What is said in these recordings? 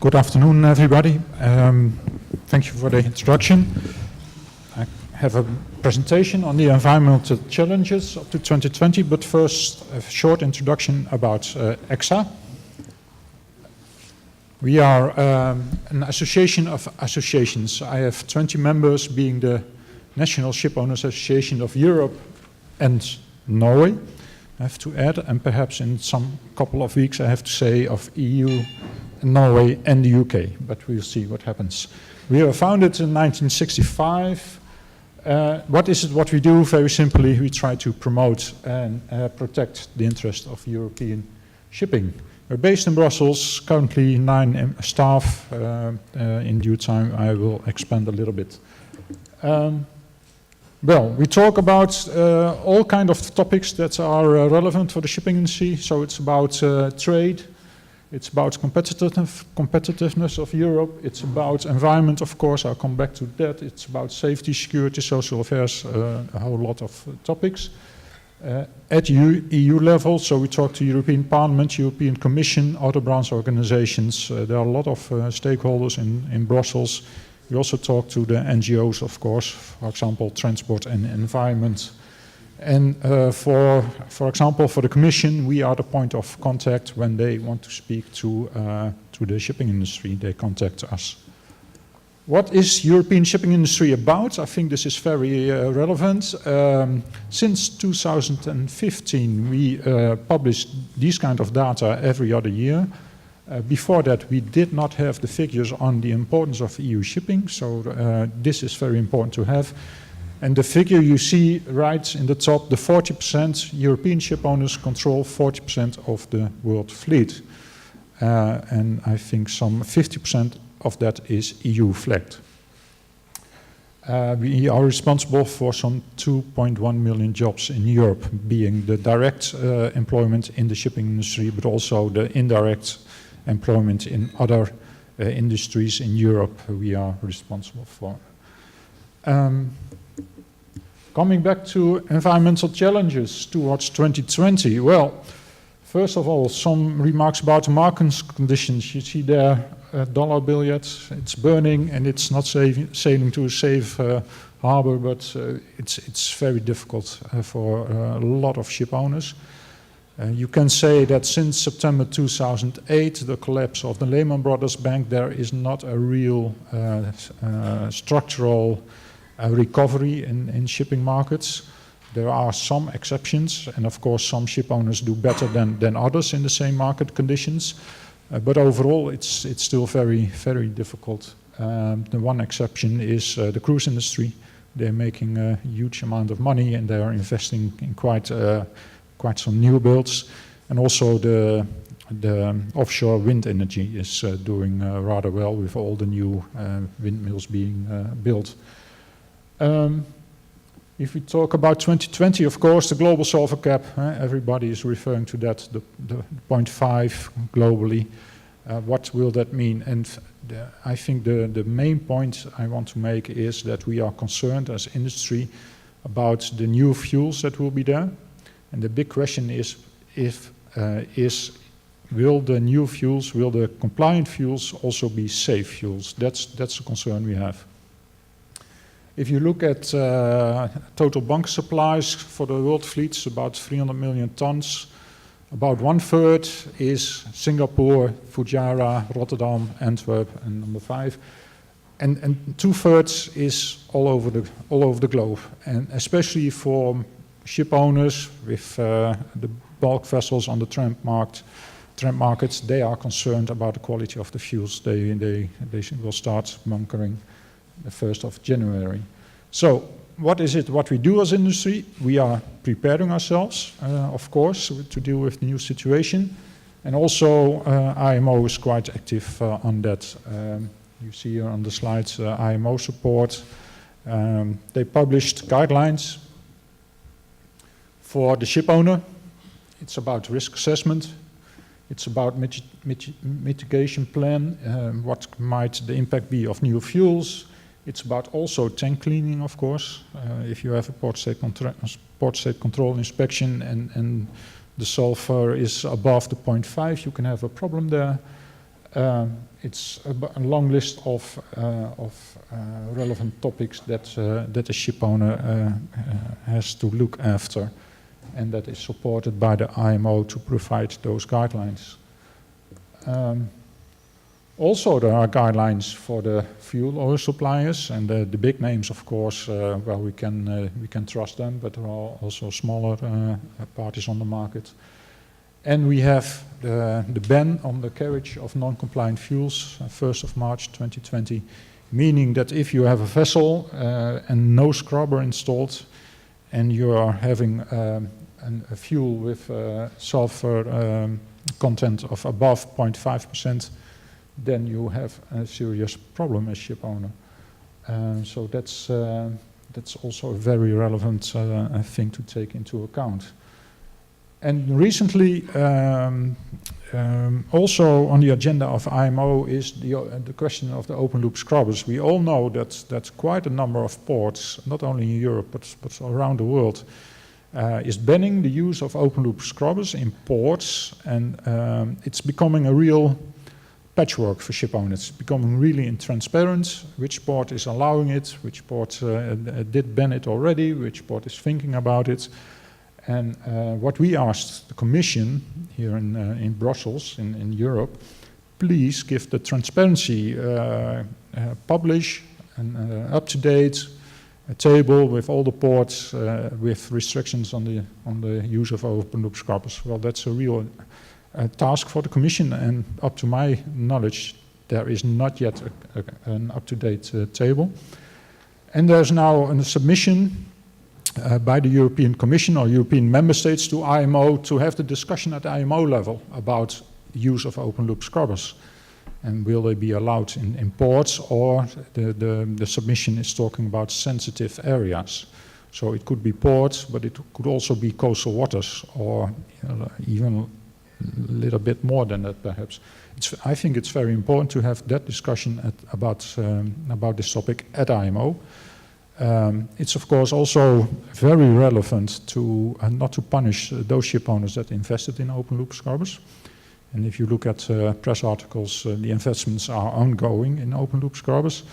Good afternoon, everybody. Thank you for the introduction. I have a presentation on the environmental challenges up to 2020, but first a short introduction about ECSA. We are an association of associations. I have 20 members, being the National Ship Owners Association of Europe and Norway, I have to add, and perhaps in some couple of weeks I have to say of EU, Norway and the UK, but we'll see what happens. We were founded in 1965. What is it what we do? Very simply, we try to promote and protect the interest of European shipping. We're based in Brussels, currently 9 staff. In due time I will expand a little bit. Well, we talk about all kinds of topics that are relevant for the shipping industry. So it's about trade, it's about competitiveness of Europe, it's about environment, of course, I'll come back to that. It's about safety, security, social affairs, a whole lot of topics. At EU level, so we talk to European Parliament, European Commission, other branch organizations. There are a lot of stakeholders in Brussels. We also talk to the NGOs, of course, for example, transport and environment. And for example, for the Commission, we are the point of contact when they want to speak to the shipping industry. They contact us. What is European shipping industry about? I think this is very relevant. Since 2015, we publish these kind of data every other year. Before that, we did not have the figures on the importance of EU shipping, so this is very important to have. And the figure you see right in the top, the 40% European ship owners control 40% of the world fleet. And I think some 50% of that is EU flagged. We are responsible for some 2.1 million jobs in Europe, being the direct employment in the shipping industry, but also the indirect employment in other industries in Europe we are responsible for. Coming back to environmental challenges towards 2020, well, first of all, some remarks about the market conditions. You see there a dollar bill yet, it's burning and it's not sailing to a safe harbor, but it's very difficult for a lot of ship owners. You can say that since September 2008, the collapse of the Lehman Brothers Bank, there is not a real structural recovery in shipping markets. There are some exceptions, and of course some ship owners do better than others in the same market conditions. But overall, it's still very, very difficult. The one exception is the cruise industry. They're making a huge amount of money, and they are investing in quite some new builds. And also the offshore wind energy is doing rather well with all the new windmills being built. If we talk about 2020, of course, the global sulfur cap, everybody is referring to that, the 0.5 globally. What will that mean? And I think the main point I want to make is that we are concerned as industry about the new fuels that will be there. And the big question is, will the new fuels, will the compliant fuels also be safe fuels? That's the concern we have. If you look at total bunker supplies for the world fleets, about 300 million tons. About 1/3 is Singapore, Fujairah, Rotterdam, Antwerp, and number 5. And 2/3 is all over the globe. And especially for ship owners with the bulk vessels on the tramp markets, they are concerned about the quality of the fuels. They will start bunkering the 1st of January. So what is it what we do as industry? We are preparing ourselves, of course, to deal with the new situation. And also IMO is quite active on that. You see here on the slides IMO support. They published guidelines for the ship owner. It's about risk assessment. It's about mitigation plan, what might the impact be of new fuels. It's about also tank cleaning, of course. If you have a port state control inspection and the sulfur is above the 0.5, you can have a problem there. It's a long list of relevant topics that that a ship owner has to look after, and that is supported by the IMO to provide those guidelines. Also, there are guidelines for the fuel oil suppliers, and the big names, of course, well, we can trust them, but there are also smaller parties on the market. And we have the ban on the carriage of non-compliant fuels, 1st of March 2020, meaning that if you have a vessel and no scrubber installed, and you are having a fuel with sulfur content of above 0.5%, then you have a serious problem as ship owner. So that's also a very relevant thing to take into account. And recently, also on the agenda of IMO is the question of the open-loop scrubbers. We all know that quite a number of ports, not only in Europe but around the world, is banning the use of open-loop scrubbers in ports, and it's becoming a real patchwork for ship owners. It's becoming really intransparent, which port is allowing it, which port did ban it already, which port is thinking about it. And what we asked the Commission here in Brussels, in Europe, please give the transparency, publish an up-to-date table with all the ports with restrictions on the use of open-loop scrubbers. Well, that's a real task for the Commission, and up to my knowledge, there is not yet an up-to-date table. And there's now a submission by the European Commission or European member states to IMO to have the discussion at IMO level about the use of open-loop scrubbers. And will they be allowed in ports, or the submission is talking about sensitive areas. So it could be ports, but it could also be coastal waters, or even a little bit more than that perhaps. I think it's very important to have that discussion about this topic at IMO. It's of course also very relevant to not to punish those ship owners that invested in open-loop scrubbers. And if you look at press articles, the investments are ongoing in open-loop scrubbers.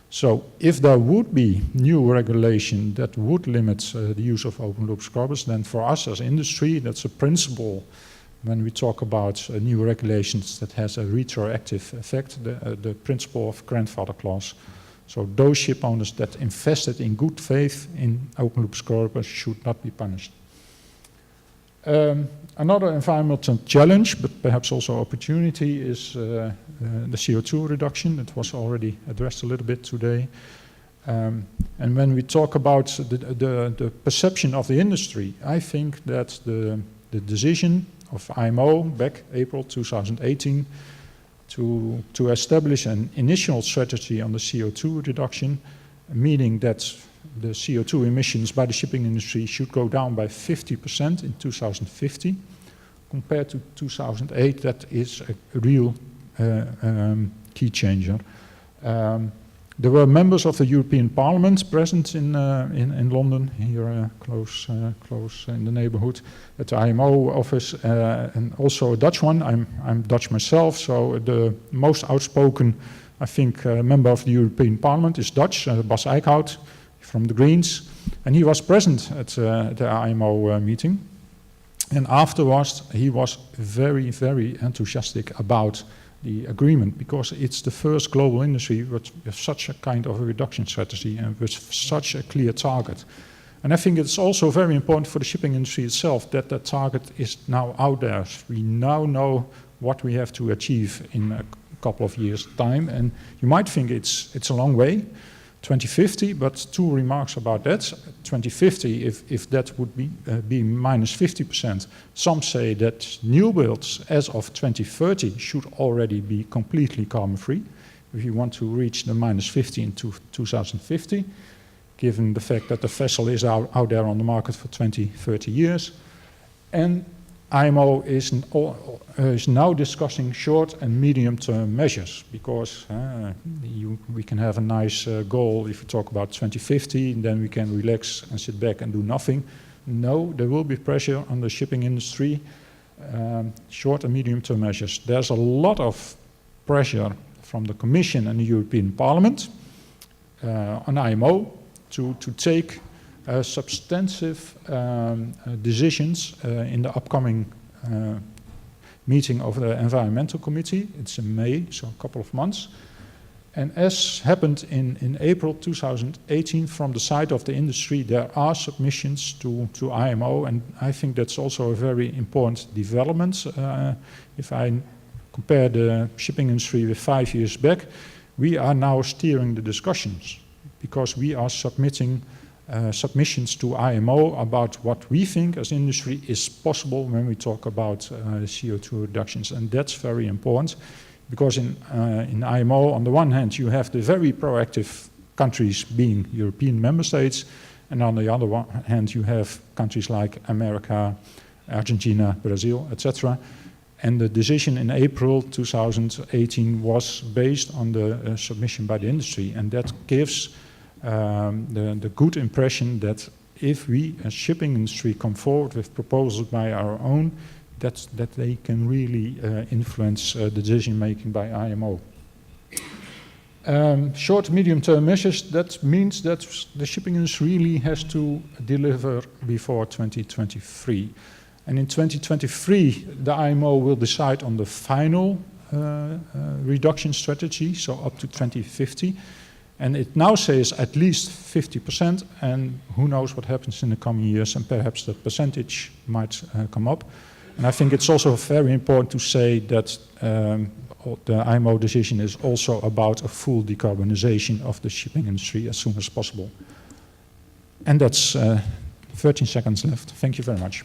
So if there would be new regulation that would limit the use of open-loop scrubbers, then for us as industry, that's a principle when we talk about new regulations that has a retroactive effect, the principle of grandfather clause. So those ship owners that invested in good faith in open-loop scrubbers should not be punished. Another environmental challenge, but perhaps also opportunity, is the CO2 reduction. It was already addressed a little bit today. And when we talk about the perception of the industry, I think that the decision of IMO back April 2018 to establish an initial strategy on the CO2 reduction, meaning that the CO2 emissions by the shipping industry should go down by 50% in 2050. Compared to 2008, that is a real key changer. There were members of the European Parliament present in London, here close in the neighborhood, at the IMO office, and also a Dutch one. I'm Dutch myself, so the most outspoken, I think, member of the European Parliament is Dutch, Bas Eickhout from the Greens, and he was present at the IMO meeting. And afterwards, he was very, very enthusiastic about the agreement, because it's the first global industry with such a kind of a reduction strategy and with such a clear target. And I think it's also very important for the shipping industry itself that that target is now out there. We now know what we have to achieve in a couple of years' time, and you might think it's a long way, 2050, but two remarks about that. 2050, if that would be minus 50%, some say that new builds as of 2030 should already be completely carbon-free. If you want to reach the minus 50 in 2050, given the fact that the vessel is out there on the market for 20, 30 years. And IMO is now discussing short and medium-term measures, because we can have a nice goal if we talk about 2050, and then we can relax and sit back and do nothing. No, there will be pressure on the shipping industry, short and medium-term measures. There's a lot of pressure from the Commission and the European Parliament on IMO to take substantive decisions in the upcoming meeting of the Environmental Committee. It's in May, so a couple of months. And as happened in April 2018, from the side of the industry, there are submissions to IMO, and I think that's also a very important development. If I compare the shipping industry with 5 years back, we are now steering the discussions because we are submitting submissions to IMO about what we think as industry is possible when we talk about CO2 reductions, and that's very important. Because in IMO, on the one hand, you have the very proactive countries being European member states, and on the other hand, you have countries like America, Argentina, Brazil, etc. And the decision in April 2018 was based on the submission by the industry, and that gives the good impression that if we, as shipping industry, come forward with proposals by our own, that they can really influence the decision making by IMO. Short, medium-term measures, that means that the shipping industry really has to deliver before 2023. And in 2023, the IMO will decide on the final reduction strategy, so up to 2050. And it now says at least 50%, and who knows what happens in the coming years, and perhaps the percentage might come up. And I think it's also very important to say that the IMO decision is also about a full decarbonization of the shipping industry as soon as possible. And that's 13 seconds left. Thank you very much.